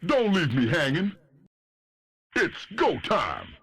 Don't leave me hanging. It's go time.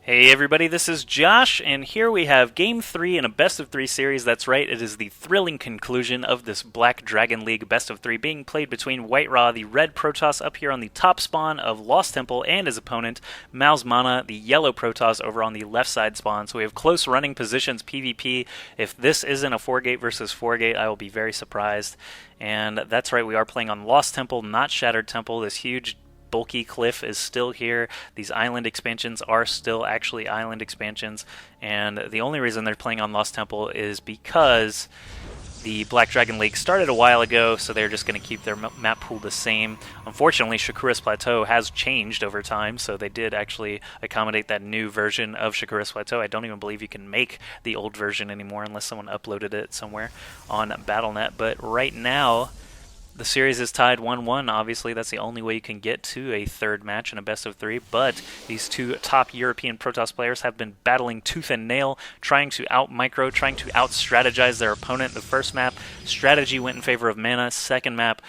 Hey everybody, this is Josh, and here we have Game 3 in a Best of 3 series. That's right, it is the thrilling conclusion of this Black Dragon League Best of 3 being played between WhiteRa, the red Protoss up here on the top spawn of Lost Temple, and his opponent, MaNa, the yellow Protoss over on the left side spawn. So we have close running positions PvP. If this isn't a 4-gate versus 4-gate, I will be very surprised. And that's right, we are playing on Lost Temple, not Shattered Temple, this huge bulky cliff is still here. These island expansions are still actually island expansions, and the only reason they're playing on Lost Temple is because the Black Dragon League started a while ago, so they're just going to keep their map pool the same. Unfortunately, Shakuras Plateau has changed over time, so they did actually accommodate that new version of Shakuras Plateau. I don't even believe you can make the old version anymore unless someone uploaded it somewhere on Battle.net, but right now the series is tied 1-1. Obviously, that's the only way you can get to a third match in a best of 3, but these two top European Protoss players have been battling tooth and nail, trying to out-micro, trying to out-strategize their opponent. The first map, strategy went in favor of MaNa. Second map,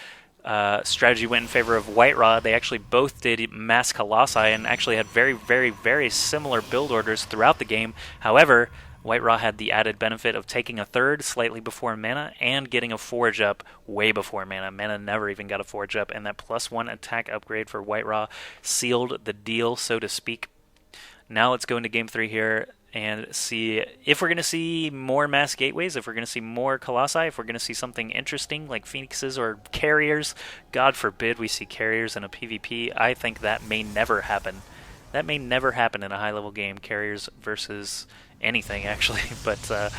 strategy went in favor of WhiteRa. They actually both did mass Colossi and actually had very, very, very similar build orders throughout the game. However, WhiteRa had the added benefit of taking a third slightly before MaNa and getting a forge up way before MaNa. MaNa never even got a forge up, and that +1 attack upgrade for WhiteRa sealed the deal, so to speak. Now let's go into Game 3 here and see if we're going to see more mass gateways, if we're going to see more Colossi, if we're going to see something interesting like Phoenixes or Carriers. God forbid we see Carriers in a PvP. I think that may never happen. That may never happen in a high-level game, Carriers versus anything, actually. But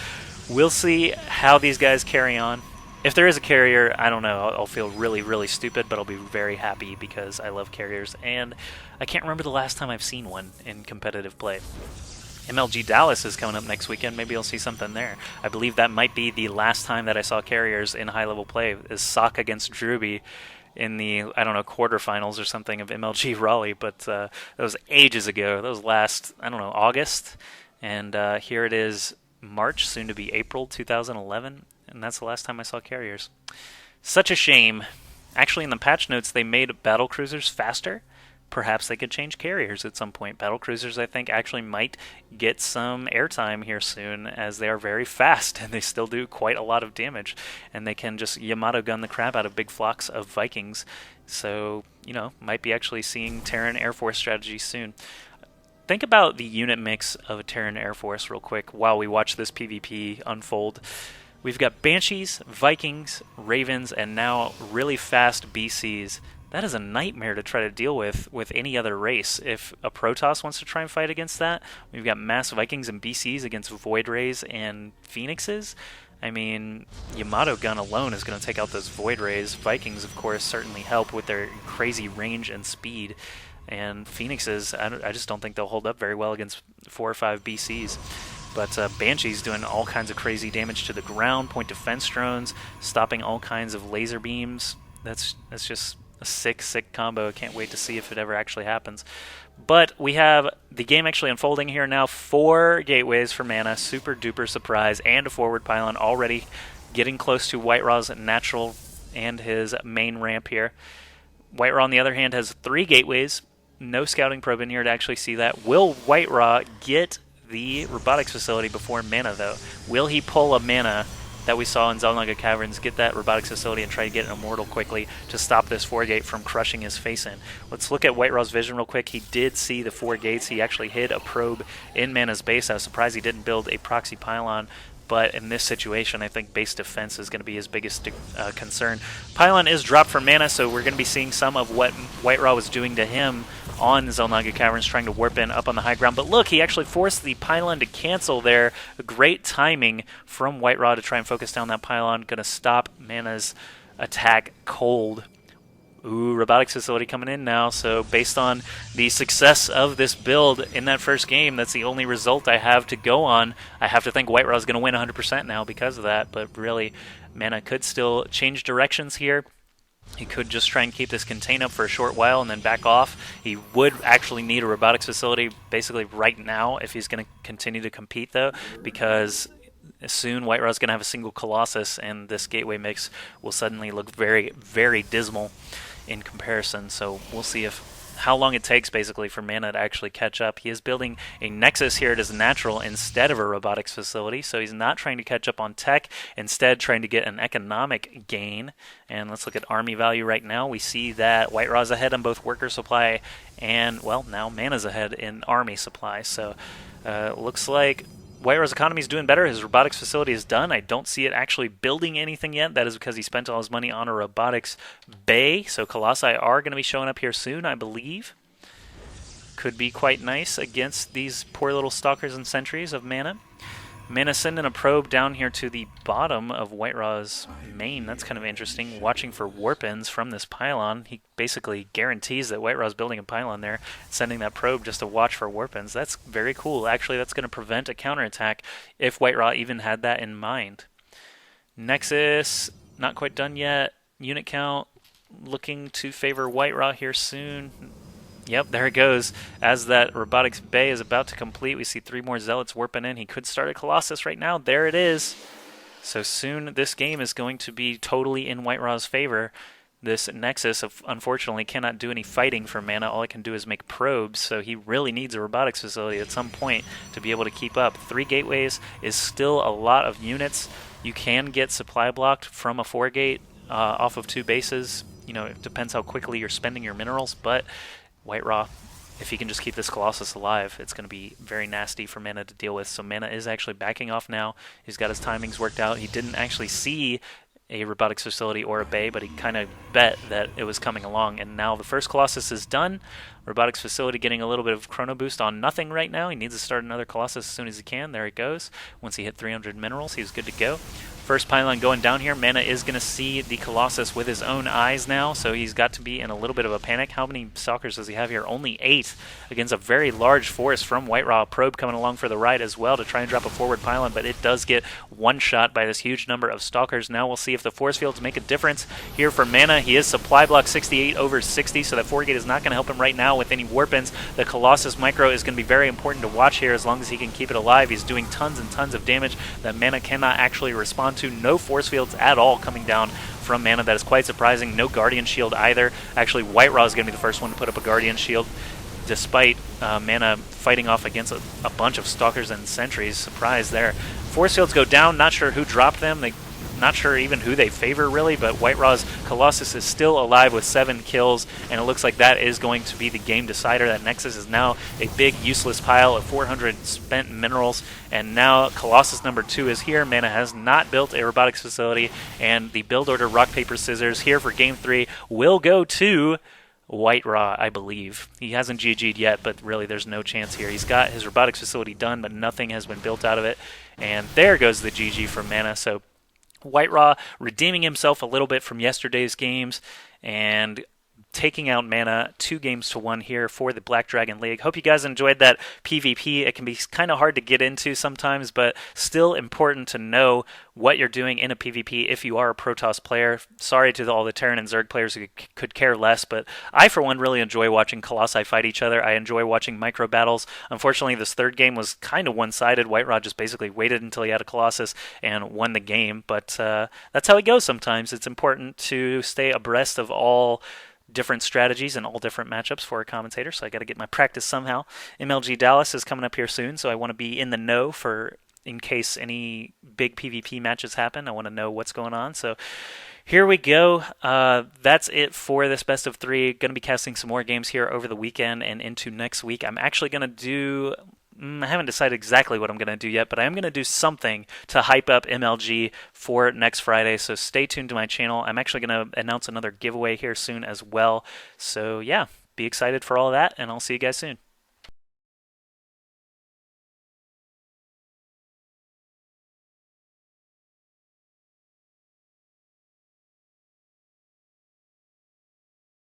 we'll see how these guys carry on. If there is a Carrier, I don't know, I'll feel really, really stupid, but I'll be very happy because I love Carriers, and I can't remember the last time I've seen one in competitive play. MLG Dallas is coming up next weekend. Maybe I'll see something there. I believe that might be the last time that I saw Carriers in high-level play, is Sock against Druby in the, I don't know, quarterfinals or something of MLG Raleigh, but that was ages ago. That was last, I don't know, August, and here it is March, soon to be April 2011, and that's the last time I saw Carriers. Such a shame. Actually, in the patch notes, they made battlecruisers faster. Perhaps they could change Carriers at some point. Battlecruisers, I think, actually might get some airtime here soon, as they are very fast, and they still do quite a lot of damage. And they can just Yamato gun the crap out of big flocks of Vikings. So, you know, might be actually seeing Terran Air Force strategy soon. Think about the unit mix of a Terran Air Force real quick while we watch this PvP unfold. We've got Banshees, Vikings, Ravens, and now really fast BCs. That is a nightmare to try to deal with any other race. If a Protoss wants to try and fight against that, we've got mass Vikings and BCs against Void Rays and Phoenixes. I mean, Yamato gun alone is going to take out those Void Rays. Vikings, of course, certainly help with their crazy range and speed. And Phoenixes, I just don't think they'll hold up very well against 4 or 5 BCs. But Banshee's doing all kinds of crazy damage to the ground, point defense drones, stopping all kinds of laser beams. That's just a sick combo. I can't wait to see if it ever actually happens. But we have the game actually unfolding here now. 4 gateways for MaNa, super duper surprise, and a forward pylon already getting close to WhiteRa's natural and his main ramp here. WhiteRa, on the other hand, has 3 gateways. No scouting probe in here to actually see that. Will WhiteRa get the robotics facility before MaNa, though? Will he pull a MaNa that we saw in Zelnaga Caverns, get that robotics facility and try to get an immortal quickly to stop this 4-gate from crushing his face in? Let's look at WhiteRa's vision real quick. He did see the 4 gates. He actually hid a probe in MaNa's base. I was surprised he didn't build a proxy pylon, but in this situation, I think base defense is going to be his biggest concern. Pylon is dropped for MaNa, so we're going to be seeing some of what WhiteRa was doing to him on Zelnaga Caverns, trying to warp in up on the high ground. But look, he actually forced the pylon to cancel there. Great timing from WhiteRa to try and focus down that pylon. Going to stop MaNa's attack cold. Ooh, robotics facility coming in now. So based on the success of this build in that first game, that's the only result I have to go on. I have to think WhiteRa is going to win 100% now because of that. But really, MaNa could still change directions here. He could just try and keep this contain up for a short while and then back off. He would actually need a robotics facility basically right now if he's going to continue to compete, though, because soon WhiteRa is going to have a single Colossus, and this gateway mix will suddenly look very, very dismal. in comparison. So we'll see how long it takes basically for MaNa to actually catch up. He is building a Nexus here at his natural instead of a robotics facility, so he's not trying to catch up on tech, instead trying to get an economic gain. And let's look at army value right now. We see that WhiteRa's ahead on both worker supply and, well, now MaNa's ahead in army supply. So looks like WhiteRa's economy is doing better. His robotics facility is done. I don't see it actually building anything yet. That is because he spent all his money on a robotics bay. So Colossi are going to be showing up here soon, I believe. Could be quite nice against these poor little stalkers and sentries of MaNa. MaNa sending a probe down here to the bottom of WhiteRa's main. That's kind of interesting. Watching for warp-ins from this pylon. He basically guarantees that WhiteRa's building a pylon there, sending that probe just to watch for warp-ins. That's very cool. Actually, that's going to prevent a counterattack if WhiteRa even had that in mind. Nexus, not quite done yet. Unit count looking to favor WhiteRa here soon. Yep, there it goes. As that robotics bay is about to complete, we see 3 more zealots warping in. He could start a Colossus right now. There it is. So soon this game is going to be totally in WhiteRa's favor. This Nexus, unfortunately, cannot do any fighting for MaNa. All it can do is make probes, so he really needs a robotics facility at some point to be able to keep up. 3 gateways is still a lot of units. You can get supply blocked from a 4-gate off of 2 bases. You know, it depends how quickly you're spending your minerals, but WhiteRa, if he can just keep this Colossus alive, it's going to be very nasty for MaNa to deal with. So MaNa is actually backing off now. He's got his timings worked out. He didn't actually see a robotics facility or a bay, but he kind of bet that it was coming along. And now the first Colossus is done. Robotics facility getting a little bit of chrono boost on nothing right now. He needs to start another Colossus as soon as he can. There it goes. Once he hit 300 minerals, he was good to go. First pylon going down here. MaNa is going to see the Colossus with his own eyes now, so he's got to be in a little bit of a panic. How many stalkers does he have here? Only 8 against a very large force from WhiteRa. Probe coming along for the ride as well to try and drop a forward pylon, but it does get one-shot by this huge number of stalkers. Now we'll see if the force fields make a difference here for MaNa. He is supply block 68 over 60, so that 4-gate is not going to help him right now with any warp-ins. The Colossus micro is going to be very important to watch here as long as he can keep it alive. He's doing tons and tons of damage that MaNa cannot actually respond to. No force fields at all coming down from MaNa. That is quite surprising. No Guardian Shield either. Actually, WhiteRa is going to be the first one to put up a Guardian Shield, despite MaNa fighting off against a bunch of Stalkers and Sentries. Surprise there. Force fields go down. Not sure who dropped them. Not sure even who they favor, really, but WhiteRa's Colossus is still alive with 7 kills, and it looks like that is going to be the game decider. That Nexus is now a big, useless pile of 400 spent minerals, and now Colossus number 2 is here. MaNa has not built a robotics facility, and the build order rock, paper, scissors here for Game 3 will go to WhiteRa, I believe. He hasn't GG'd yet, but really there's no chance here. He's got his robotics facility done, but nothing has been built out of it, and there goes the GG for MaNa. So WhiteRa redeeming himself a little bit from yesterday's games and taking out MaNa 2-1 here for the Black Dragon League. Hope you guys enjoyed that PvP. It can be kind of hard to get into sometimes, but still important to know what you're doing in a PvP if you are a Protoss player. Sorry to all the Terran and Zerg players who could care less, but I, for one, really enjoy watching Colossi fight each other. I enjoy watching micro battles. Unfortunately, this third game was kind of one-sided. WhiteRa just basically waited until he had a Colossus and won the game, but that's how it goes sometimes. It's important to stay abreast of all different strategies and all different matchups for a commentator, so I got to get my practice somehow. MLG Dallas is coming up here soon, so I want to be in the know for in case any big PvP matches happen. I want to know what's going on, so here we go. That's it for this best of 3. Going to be casting some more games here over the weekend and into next week. I'm actually going to do... I haven't decided exactly what I'm going to do yet, but I am going to do something to hype up MLG for next Friday, so stay tuned to my channel. I'm actually going to announce another giveaway here soon as well. So yeah, be excited for all of that, and I'll see you guys soon.